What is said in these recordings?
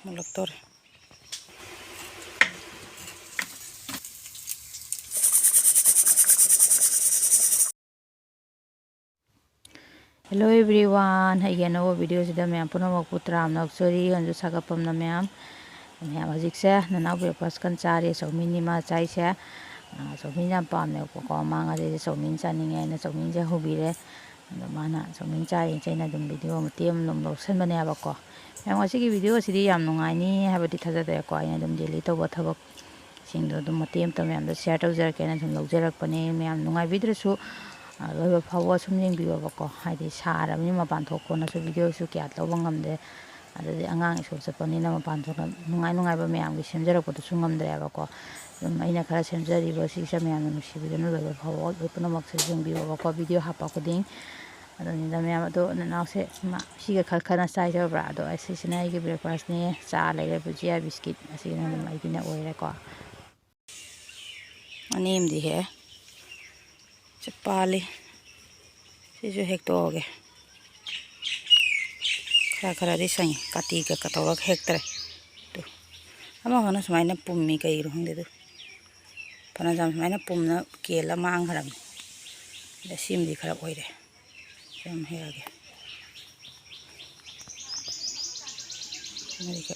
mulaktor. Hello everyone, again no video sida mayam punamak putram nak sorry anju sagapam na mayam hajik se nanaw breakfast kan chari chawmin ni ma chai se chawmin yam pam ne ko ma nga je chawmin chaninge na chawmin je hubire ado mana chawmin chai chaina dum video mutem nom losen bane aba ko yang asigi video sidi yam nungai ni habati thajade ko aina dum daily to ba thabak singdo dum mutem to mayam da share tawjar ke na dum logjarak pane mayam nungai vidre su loiba fawa sum yengbiwa bako haidi sarabni mapan thokona su video su kya tawba ngamde adadi angang isul chapani na mapan thokna nungai ba mayam gi semjarakpadu su ngamdre bako dum aina khara semjari ba sisa mayam nu sibidanu loiba fawa loipuna makse yengbiwa bako video hapa kuding adani da mayam ado nanause ma siga khalkhana sai jabra ado asisina igi breakfast ni cha leire bujia biscuit asigina dum aigina oire ko anim di he Pali, sisu hekto ge, kara di sang, kati ke katawa hektre, tu, ama kana semaina pummi kai rohong dedu, pana jam semaina pumna kela mang haram, dah sim di kara oire, jam hega ge, mereka,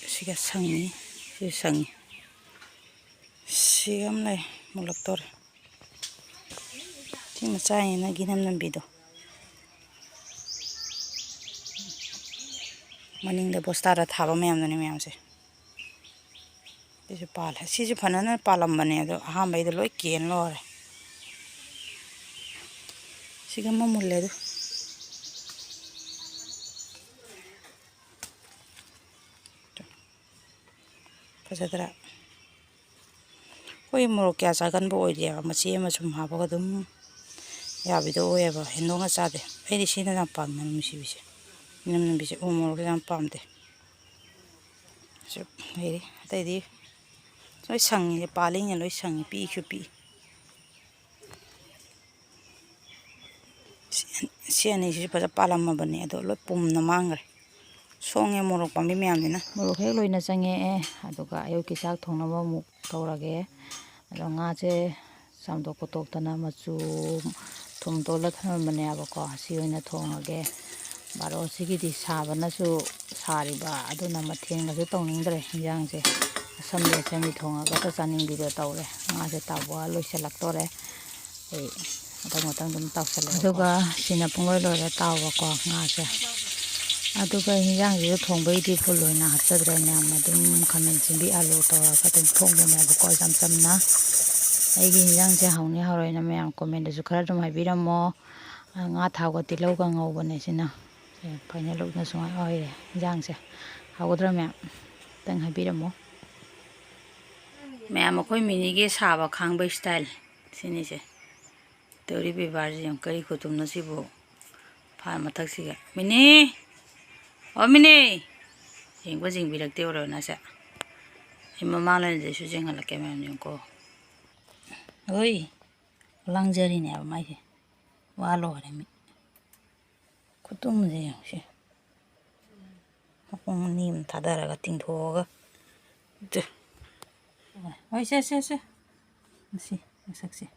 siga sangi, si sangi, sigam lai. Mulaktor ti macai na ginam nambido maning da bostara thaba mayam ni mayam se bisu pal si ju phanana palam bane do ha mai do loi ken lore sigam ma mulle do pasatra koi moro kya chagan bo oide machi ma chum ha ba dum ya bido oye ba hendonga chade ai sina na pam na misi bise nam bise o moro ga pam de so ai tai di loi sang ni paling ni loi sang pi khu pi siani si pa palam ma bane do loi pum na mangre songe moro pambi me amna moro he loi na change aduga ayo ki sak thongna ba mu tawrage ado nga che samdok kotok tana machu thum tola tham bane aba ko si oina thongage baro sigi di sabana su sariba aduna mathen ga su tongning dre yang je samle chami thonga ga chaning bi do tawre nga je tawa loiselak tore ei matang dum tawsale aduga sina pungoi lore tawa ko nga je aduga yang je thongbai di fuloina hachadre na madum khamen chimbi alu tawra ka tum thongbane aba ko samna aigi yang je hauni haroina mayam comment su khara dum haibiramo nga thawga tilau ga ngawbane sina final look na sunga oire yang se hagodra mayam tang haibiramo mayam koi mini ge saba khangbai style sini se tori be bar jam kari khutum na sibo pha mathak siga mini o mini jingba jingbirakte oro na sa imma malan je su jingala ke mayam jingko oi langjari ne ba mai walo re mi kutum je se apong nim thadara ga ting thoga oi se si saksi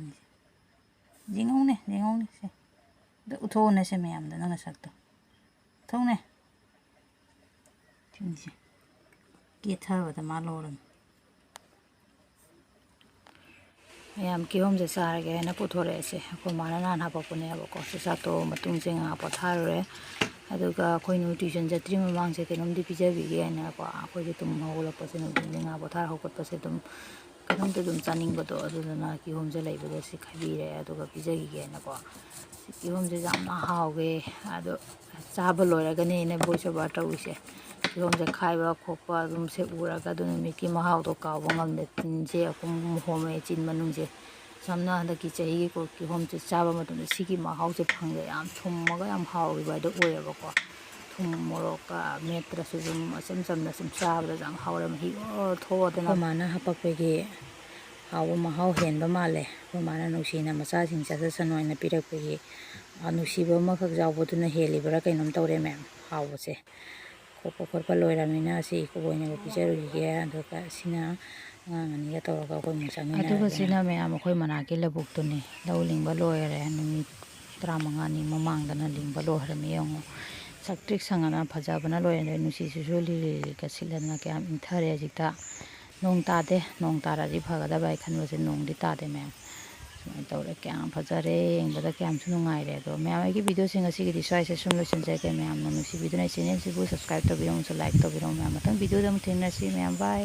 ni jingong ne se de utho ne se mayam da na sakto thong ne tin se ki thawa da maloram yam ki hom je sarage na puthore se ko mana na ha pa pune aba ko sa to matung jenga pa tharure aduga koi nu tuition jatri mamang se kenom di pija bi ge na ko ko je tum hawla pa se no dinga pa thar hokot pa se tum kadam te dum chaning ba do adu na ki hom je lai ba se khabi re aduga pija gi ge na ko ki hom je jam na hawge adu chaba lora ga ne voice over ta use ki hom je khaiba khokpa dum se ura ga du mi ki mahaw to ka wangam de tin je akum home chin manung je samna da ki chahi ko ki hom je chaba ma dum sigi mahaw je phangge yam thum ma ga yam haw ba do oya ba ko thum moro ka metra su dum asam na sim chaba da jam hawra ma hi o tho da na mana ha pa pe ge ꯍꯥꯎꯕ ꯃꯍꯥꯎ ꯍꯦꯟꯕ ꯃꯥꯜꯂꯦ ꯑꯩꯈꯣꯏ ꯃꯥꯅ ꯅꯨꯡꯁꯤꯅ ꯃꯆꯥꯁꯤꯡ ꯆꯥꯖꯁꯅꯨ ꯍꯥꯏꯅ ꯄꯤꯔꯛꯄꯒꯤ ꯅꯨꯡꯁꯤꯕ ꯑꯃꯈꯛ ꯌꯥꯎꯕꯗꯨꯅ ꯍꯦꯜꯂꯤꯕ꯭ꯔꯥ ꯀꯩꯅꯣꯝ ꯇꯧꯔꯦ ꯃꯌꯥꯝ ꯍꯥꯎꯕꯁꯦ ꯈꯣꯠꯄ ꯈꯣꯠꯄ ꯂꯣꯏꯔꯕꯅꯤꯅ ꯑꯁꯤ ꯏꯀꯨꯕꯣꯛꯅꯕꯨ ꯄꯤꯖꯔꯨꯈꯤꯒꯦ ꯑꯗꯨꯒ ꯁꯤꯅ ꯑꯉꯥꯡ ꯑꯅꯤꯒ ꯇꯧꯔꯒ ꯑꯩꯈꯣꯏ ꯑꯃꯨꯛ ꯆꯥꯃꯤꯟꯅꯔꯒꯦ ꯑꯗꯨꯒ ꯁꯤꯅ ꯃꯌꯥꯝ ꯑꯩꯈꯣꯏ ꯃꯅꯥꯛꯀꯤ ꯂꯧꯕꯨꯛꯇꯨꯅꯤ ꯂꯧ ꯂꯤꯡꯕ ꯂꯣꯏꯔꯦ ꯅꯨꯃꯤꯠ 15ꯅꯤ ꯃꯃꯥꯡꯗꯅ ꯂꯤꯡꯕ ꯂꯣꯏꯔꯝꯃꯤ ꯌꯦꯡꯉꯣ ꯁꯛꯇ꯭ꯔꯤꯛ ꯁꯪꯉꯅ ꯐꯖꯕꯅ ꯂꯣꯏꯔꯦ ꯑꯗꯩ ꯅꯨꯡꯁꯤꯠꯁꯤꯁꯨ ꯂꯤꯔꯤꯒ ꯁꯤꯠꯂꯗꯅ ꯀꯌꯥꯝ ꯏꯪꯊꯔꯦ ꯍꯧꯖꯤꯛꯇ ꯅꯣꯡ ꯇꯥꯗꯦ ꯅꯣꯡ ꯇꯥꯔꯗꯤ ꯐꯒꯗꯕ ꯑꯩ ꯈꯟꯕꯁꯦ ꯅꯣꯡꯗꯤ ꯇꯥꯗꯦ ꯃꯌꯥꯝ ꯁꯨꯃꯥꯏꯅ ꯇꯧꯔꯦ ꯀꯌꯥꯝ ꯐꯖꯔꯦ ꯌꯦꯡꯕꯗ ꯀꯌꯥꯝꯁꯨ ꯅꯨꯡꯉꯥꯏꯔꯦ ꯑꯗꯣ ꯃꯌꯥꯝ ꯑꯩꯒꯤ ꯚꯤꯗꯤꯑꯣꯁꯤꯡ ꯉꯁꯤꯒꯤꯗꯤ ꯁ꯭ꯋꯥꯏꯁꯦ ꯁꯨꯝ ꯂꯣꯏꯁꯤꯟꯖꯔꯒꯦ ꯃꯌꯥꯝꯅ ꯅꯨꯡꯁꯤꯕꯤꯗꯨꯅ ꯆꯦꯅꯦꯜꯁꯤꯕꯨ ꯁꯕꯁꯀ꯭ꯔꯥꯏꯕ ꯇꯧꯕꯤꯔꯝꯃꯁꯨ ꯂꯥꯏꯛ ꯇꯧꯕꯤꯔꯝꯃꯨ ꯃꯌꯥꯝ ꯃꯊꯪ ꯚꯤꯗꯤꯑꯣꯗ ꯑꯃꯨꯛ ꯊꯦꯡꯅꯔꯁꯤ ꯃꯌꯥꯝ ꯕꯥꯏ